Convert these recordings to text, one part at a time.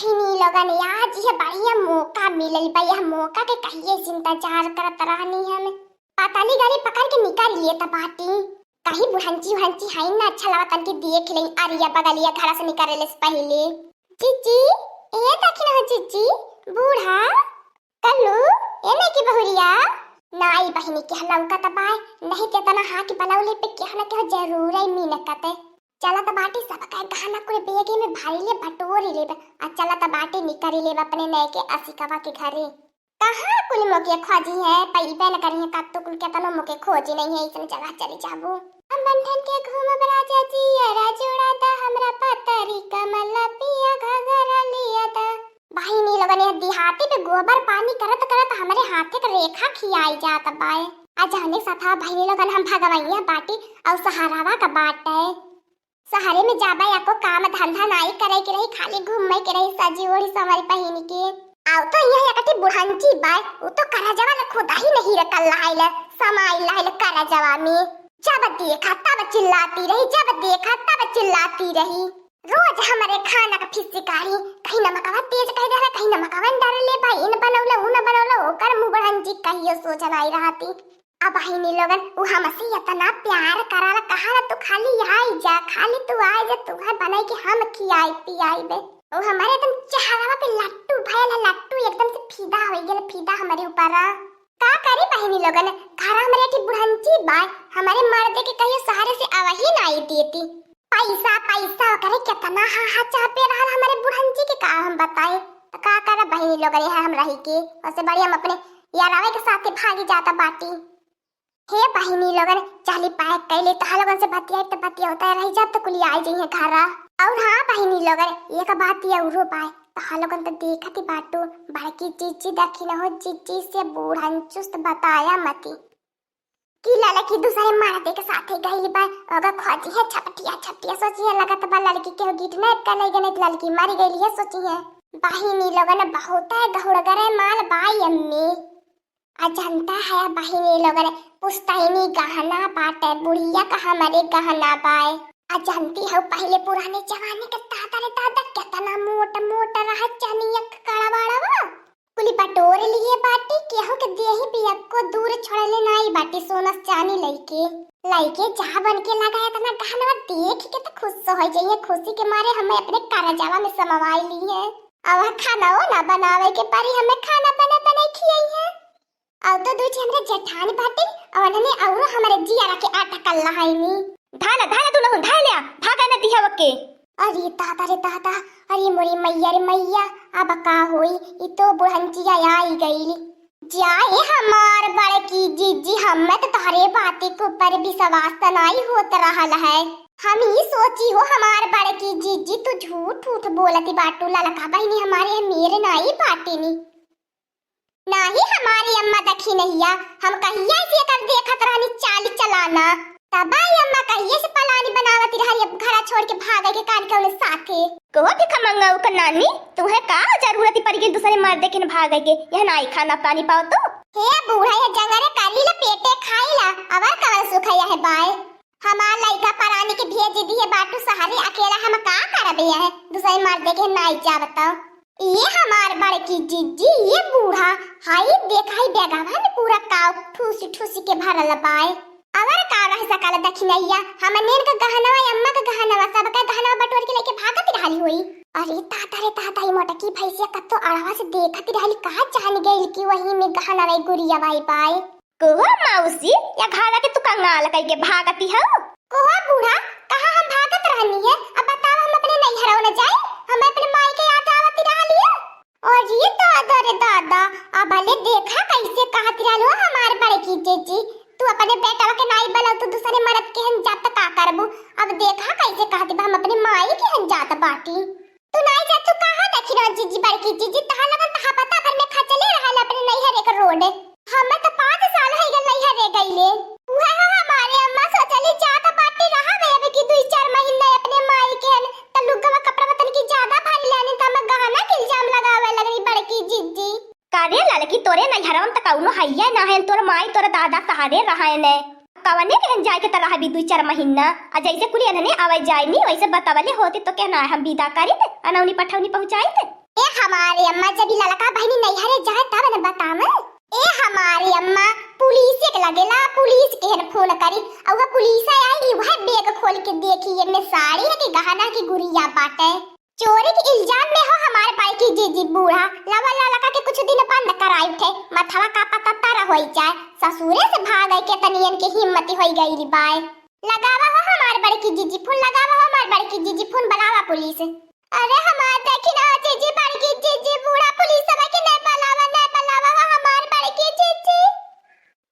बहिनी लोगन आज ये बढ़िया मौका मिलल बा। यह मौका के कहिए इंतजार करत रहनी हम। पाताली गाड़ी पकड़ के निकाल लिए त बाटी कहीं बुढ़ंची बुढ़ंची है ना अच्छा लगा तन के देख ले। अरिया बगलिया घर से निकले से पहले जीजी ए देखी ना जीजी बूढ़ा कल्लू ए नहीं की बहुरिया नाई बहिनी के लौका तबाय नहीं ते तना हा की बलौले पे के ना के जरूर है मिनकते चला त बाटी सब का गहना कोई बेगे में भारी ले बटोरी ले आ चला त बाटी निकरी ले अपने नए के असिकवा के घरे। कहां कुल मोके खोजी है पैबे न करी है कत्तो कुल के तनो मोके खोजी नहीं है इतने जगह चली जाबू। हम बंधन के घूम राजा जी राजोड़ा दा हमरा पतरी कमल पिया घघरा लिया दा। बहिनी लोगन ये दिहाती पे गोबर पानी करत करत हमरे हाथे के रेखा खियाई जात बाए। आज हमने साथा बहिनी लोगन हम भगवैया बाटी और सहारावा का बाट है। सहारे में जाबा या को काम धंधा नाई करे के रही खाली घूमे के रही सजी ओढ़ी सवारी पहिनी के आउ तो यह एकटी बुढ़ंची बाय वो तो करा जवा न खुदा ही नहीं रकल लाइल समाई लाइल करा जवा में जब देखा तब चिल्लाती रही रोज हमारे खाना का फिसकारी कहीं नमकवा तेज कह दे कहीं नमकवा डाल ले भाई इन बनौला उ न बनौला ओकर मुंह बुढ़ंची कहियो सोचन आई रहती। अब बहिनी लोगन उ हमसे इतना प्यार कराला कहाला तू खाली आई जा खाली तू आ जा तू है बनाई के हम खियाई पियाई बे ओ हमारे एकदम चेहरा पे लट्टू भयल लट्टू एकदम से फीदा हो गेल फीदा हमारे ऊपर का करी बहिनी लोगन घर हमारे की बुढ़ंची बाय हमारे मर्दे के कहियो सहारे से आवही नहीं देती पैसा पैसा करे कितना हा हा चापे रहल हमारे बुढ़ंची के का हम बताए का करे बहिनी लोगन यहां हम रही के उससे बढ़िया हम अपने यारावे के साथे भागी जाता बाटी। हे बहिनी लोगन चाली पाए कैले तहा लोगन से बतिया होता है रही जब तो कुली आई जइए घरा। और हां बहिनी लोगन एक बात ये औरो पाए तहा लोगन तो देखती बाटू बड़की चीची देखी न हो चीची से बूढ़न चुस्त बताया मती की लाला की दूसरे मर्दे के साथे गईली बा अगर खोजी है छपटिया सोची है लगत बा लड़की के गिट न कले गने लड़की मर गईली है सोची है बहिनी लोगन बहुत है गहुड़गरे माल बाई अम्मी अजंता है बहिनी लोगन पुस्तैनी गहना बाटे बुढ़िया का हमारे गहना बाए अजंती है पहले पुराने जमाने के दादा कितना मोटा रहा चनिया कड़ा बड़ा कुली बटोर लिए बाटी केहू के देही बिया को दूर छोड़ले नाई बाटी सोना चानी लइके जा बन के लगाया तना गहना देख के तो खुश हो जाइए खुशी के मारे हमें अपने कारजावा में समवाई ली है। अब खाना हो ना बनावे के पारी हमें खाना बना खियाई है और तो दूसरी हमरे जेठानी बाटी और ने औरो हमारे जियारा के आटा कल्ला हाईनी धाला तू न धाला भागा न दिया वके अरे ताता अरे मोरी मैया रे मैया अब का होई ई तो बुढ़ंचिया आई गईली जाए हमार बड़की जीजी हमें तो तारे बातें के ऊपर विश्वास नहीं होत रहल है। हम ही सोची हो हमार बड़की जीजी तो झूठ बोलती बाटू ललका बहनी हमारे मेरे नाई बाटेनी नहीं हमारी अम्मा दखी नहीं हम कहिए से कर देखत रहनी चाल चलाना तबाई अम्मा कहिए से पलानी बनावती रही घर छोड़ के भागे के कान के उन साथे को भी खमंगा उ नानी तुम्हें का जरूरत पड़ गई दूसरे मर्दे के भागे के यह नाई खाना पानी पाओ तो हे बूढ़ा ये जंगरे काली ला पेटे खाईला अवर कवन सुखया है बाय हमार लइका परानी के भेज दी है बाटू सहारे अकेला हम का करबे है दूसरे मर्दे के नाई जा बताओ ये हमार बड़की जीजी ये बूढ़ा हाई देखाई बेगावा में पूरा काव ठूसी के भरल बाय अवर का रह सकल दखिनैया हमने का गहना अम्मा का गहना सब का गहना बटोर के लेके भागत रहली होई। अरे ताता ही मोटा की भैंसिया कत्तो अड़वा से देखत रहली कहां जान गइल कि वही में गहना रे गुड़िया बाई बाय को मौसी या घाला के तू कंगाल कई के भागती हो को बूढ़ा कहां हम भागत रहनी है अब बताओ हम अपने नहीं हराव न जाए हम अपने माई के याद आवती रहली है। और ये दादा रे दादा अब ले देखा कैसे कहती रहलो हमार बड़की जीजी तू अपने बेटा के नाई बलाऊ तो दूसरे मर्द के हम जात का करबू अब देखा कैसे कहती हम अपने माई के हम जात बाटी तू नाई जा तू कहां देखी रो जीजी बड़की जीजी तहा लगन तहा पता भर में खचले रहल अपने नैहर एक रोड हम तो 5 साल हो गए नैहर रे गईले उहे हमारे अम्मा सोचली जात बाटी रहा वे अबे की 2-4 महीने अपने माई के तलुगवा कपड़ा वतन की ज्यादा भारी लाने त हम गहना के इल्जाम लगावे लगनी बड़की जीजी कारे लड़की तोरे नैहरम त कउनो हैया ना है तोर माई तोर दादा सहारे रहाए ने कवने के जाए के तरह भी 2-4 महीना आ जैसे कुली अनने आवे जाए नी वैसे बतावले होती तो कहना हम विदा करी ते अनौनी पठौनी पहुंचाई ते ए हमारी अम्मा जब ई लड़का बहनी नैहरे जाए तब न बतावे। ए हमारी अम्मा पुलिस के लगेला, पुलिस के हन फोन करी और वह पुलिस आई वह बैग खोल के देखी ये में साड़ी है कि गहना की गुड़िया बाटे। चोरी के इल्जाम में हो हमारे भाई की जीजी बूढ़ा लवा लड़का के कुछ दिन बंद कराई थे, मथवा का पता तारा होई जाए ससुरे से भाग के तनियन के हिम्मत होई गई री बाय। लगावा हो हमारे बड़े की जीजी फोन, लगावा हो हमारे बड़े की जीजी फोन, बुलावा पुलिस। अरे हमार देखी ना जीजी बड़े की जीजी बूढ़ा पुलिस सब के नहीं बुलावा हो हमारे बड़े की जीजी।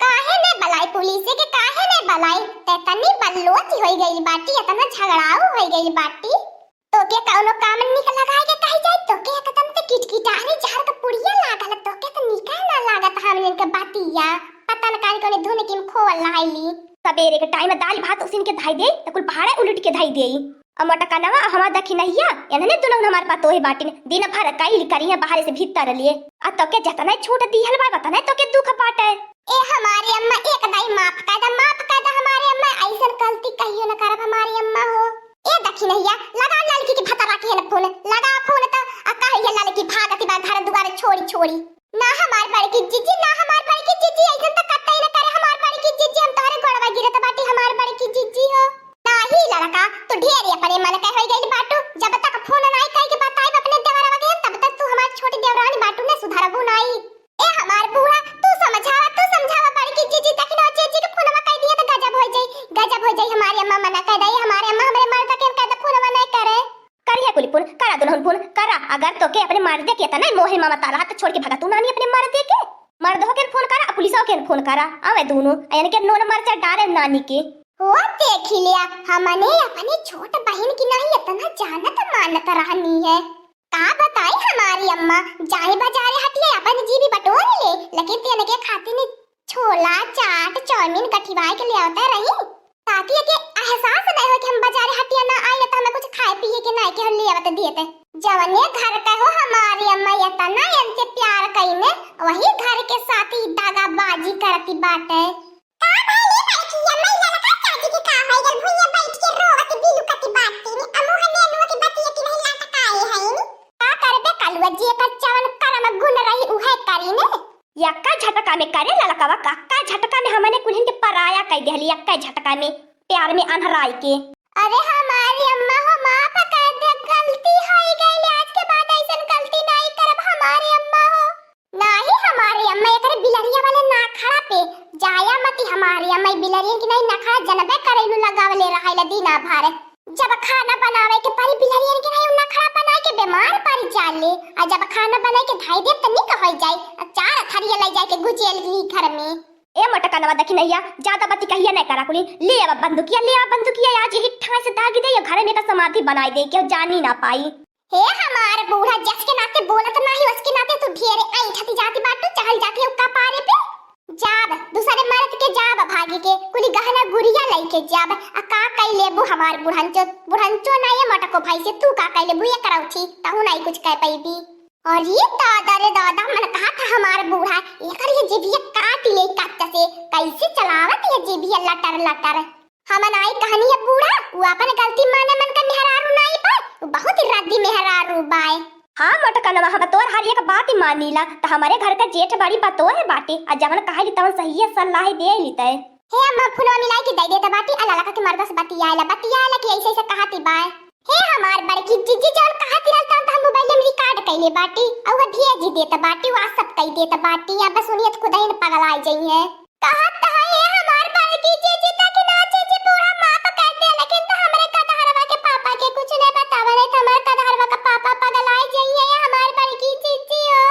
काहे नहीं बुलाई पुलिस के, काहे नहीं बुलाई? ते तनी बल्लोची होई गई बाटी, इतना झगड़ाऊ होई गई बाटी। तो के कौनो काम निकल लगाए के कहि जाई तो के एकदम से किटकिटारी जहर का पुड़िया लागल तो के तो निकाय ना लागत हमन के बातिया। पता न काहे कोने धुन की खोल लाइली। सबेरे के टाइम दाल भात उसिन के धाई दे त कुल पहाड़े उलट के धाई देई। अमटा कनवा हमा दखी नहिया एनने दुलन हमार पा तोहे बाटिन दिन भर काइल करिया बाहर से भीतर लिए आ तो के जतना छोट दिहल बा बताने तो के दुख बाटे। ए हमारी अम्मा एक दाई माफ कर दा हमारी अम्मा, ऐसन गलती कहियो न करब हमारी अम्मा हो। ए दखी नहिया लगा लड़की की भतरा के न फोन, लगा फोन त आ कहिया लड़की भागती बा घर दुआरे छोड़ी छोड़ी। ना हमार बड़ी की जीजी, ना हमार बड़ी की जीजी ऐसन त कतई न करे हमार बड़ी की जीजी, हम तोहरे गोड़वा गिरत बाटी हमार बड़ी की जीजी हो। नाही लड़का तो ढेर अपने मन के होई गइल बाटू, जब तक फोन नाई कहि के बताई अपने देवरवा के तब तक तू हमार छोटी देवरानी बाटू ने सुधारबू नाई। ए हमार बूढ़ा तू समझावा बड़ी की जीजी तक न जीजी के फोनवा कहि दिए त गजब हो जाई हमारी अम्मा मना कह दई, हमारे अम्मा हमरे मर्द के कह द फोनवा नहीं करे। करिया कुली फोन करा दुल्हन फोन करा, अगर तो के अपने मर्द के त नहीं मोहे मामा ताला हाथ छोड़ के भगा तू नानी अपने मर्द के मर्द हो के फोन करा, पुलिस हो के फोन करा, आवे दोनों यानी के नोन मरचा डारे नानी के। हो देख लिया हमने अपनी छोट बहन की नहीं इतना जानत मानत रहनी है। का बताई हमारी अम्मा जाए बाजारे हटिए अपन जी भी बटोर ले, लेकिन तेने के खाते ने छोला चाट चाउमीन कठिवाए के ले आता रही ताकि के एहसास नहीं हो कि हम बाजारे हटिया ना आए तो हमें कुछ खाए पिए के नहीं के ले आवत दिए जवने घर का हो हमारी अम्मा इतना इनसे प्यार कईने वही घर के साथ ही दागाबाजी करती बाटे। का भाई बैठी अम्मा ललका चाची की का होई गल भुइया बैठ के रोवत बिलु कती बाती ने अमुह ने नु की बतिया की नहीं लटकाए है का करबे कलवा जे का चवन करम गुण रही उहे करी ने यक्का झटका में करे ललकावा कक्का झटका में हमने कुल्हिन के पराया कह देली यक्का झटका में प्यार में अनहराई के। अरे हमारी अम्मा हो माफ कर दे, गलती होई गई, आज के बाद ऐसन गलती नहीं करब हमारी अम्मा हो। नहीं हमारी अम्मा एकरे बिलरिया वाले नाखड़ा पे जाया मती हमारी अम्मा बिलरिया की नहीं नाखड़ा जनबे करेलु लगावले रहाइला दीना भर, जब खाना बनावे के परी बिलरिया के नहीं नाखड़ा बनाए के बीमार पड़ जाले आ जब खाना बनाए के धाई दे तनी का होई जाए चार थरिया ले जाए के गुजेल ली घर में। ए मटका नवा देखी नैया ज्यादा बत्ती कहिया नहीं करा कुली, ले आ बंदूकिया आज ही ठाई से दाग दे या घर में का समाधि बनाई दे के जानी ना पाई। हे हमार बूढ़ा जस के नाते बोलत नहीं उसके नाते तू ढेरे ऐठती जाती बाटू चहल जाती उका पारे पे जाब दूसरे मर्द के जाब भागी के कुली गहना गुड़िया लई के जाब आ का कई लेबू हमार बुढ़ंचो ना ये मटको भाई से तू का कई लेबू ये कराउठी ताहू नहीं कुछ कह पाईबी। और ये दादा रे दादा मन कहा था हमार बूढ़ा एकर ये जीभिया काट ले कच्चा से कैसे चलावत ये जीभिया लटर हमन आई कहानी है बूढ़ा वो अपन गलती माने मन का मेहरारू नहीं पा वो बहुत रद्दी मेहरारू बाय। हां मटकनवा हम तोर हर एक बात ही मानीला त हमारे घर का जेठ बड़ी बातो है बाटे आ जवन कहाली तवन सही है सलाह दे लिते हे अम्मा फुलवा मिलाई के दे दे त बाटी अल्लाह का के मर्दा से बतियाला कि ऐसे ऐसे कहाती बाय। हे हमार बड़की जीजी जान कहाती रहता त हम मोबाइल में रिकॉर्ड कइले बाटी और वो भेज दे त बाटी व्हाट्सएप कइ दे त बाटी अब सुनियत खुदा ही पगल आ जाई है कहत है हमार बड़की जीजी तक ना जीजी पूरा माफ कर दे लेकिन तो हमरे कदहरवा के पापा के कुछ नहीं बतावले त हमर कदहरवा का पापा पगल आ जाई है हमार बड़की जीजी हो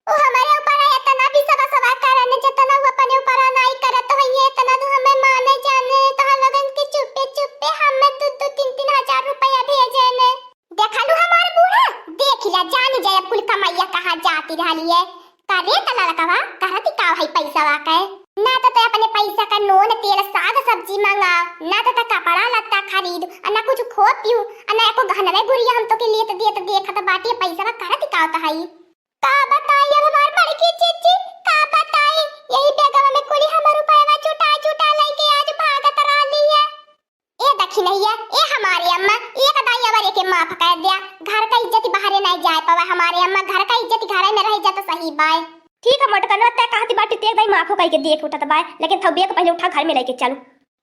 ओ हमारे ऊपर इतना भी सब करने जितना वो अपने ऊपर नहीं करत है ये इतना तो हमें माने जाने तो हम लगन के चुप्पे हमें 2-3 हजार रुपया भेजे ने देखलू हमार बूढ़ा देख लिया जान जाए कुल कमाइया कहां जाती रहली है करे तला लकवा करती का भाई पैसा वाके ना तो अपने पैसा का नोन तेल साग सब्जी मंगा ना तो कपड़ा लत्ता खरीद और ना कुछ खो पियो और ना एको गहना गुड़िया हम तो के लिए तो देखत बाटी पैसा का करती का कहाई का बताइए हमार बड़की चीची का बताई यही बेगवा में कुली हमर रुपया छुटा लेके आज भागत रहली है। ए नहीं है। ए हमारे अम्मा ये कदाई अवर के माफ कर दिया, घर का इज्जत बाहर नहीं जाए पावे। हमारे अम्मा घर का इज्जत घर में रह जाता सही बाय। ठीक है मोट करना तय कहती बाटी ते भाई माफो कह के देख उठा बाय, लेकिन थबिया को पहले उठा घर में लेके चलो।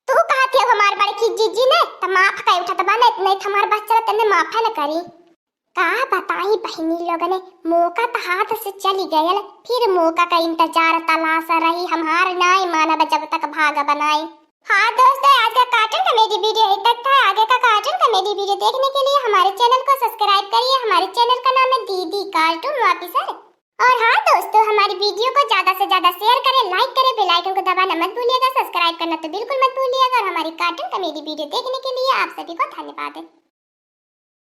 तू कहती है हमारे बड़े की जीजी ने त माफ कह उठा तबा नहीं हमार बच्चा तने माफ न करी। का बताई बहनी लोग ने मौका तो हाथ से चली गयल, फिर मौका का इंतजार तलाश रही हमार नाई मानब जब तक भाग बनाई। हाँ दोस्तों, आज का कार्टून कॉमेडी वीडियो यहीं तक था। आगे का कार्टून कॉमेडी वीडियो देखने के लिए हमारे चैनल को सब्सक्राइब करिए। हमारे चैनल का नाम है दीदी कार्टून ऑफिसर। और हाँ दोस्तों, हमारी वीडियो को ज्यादा से ज्यादा शेयर करें, लाइक करें, बेल आइकन को दबाना मत भूलिएगा, सब्सक्राइब करना तो बिल्कुल मत भूलिएगा। और हमारी कार्टून कॉमेडी वीडियो देखने के लिए आप सभी को धन्यवाद।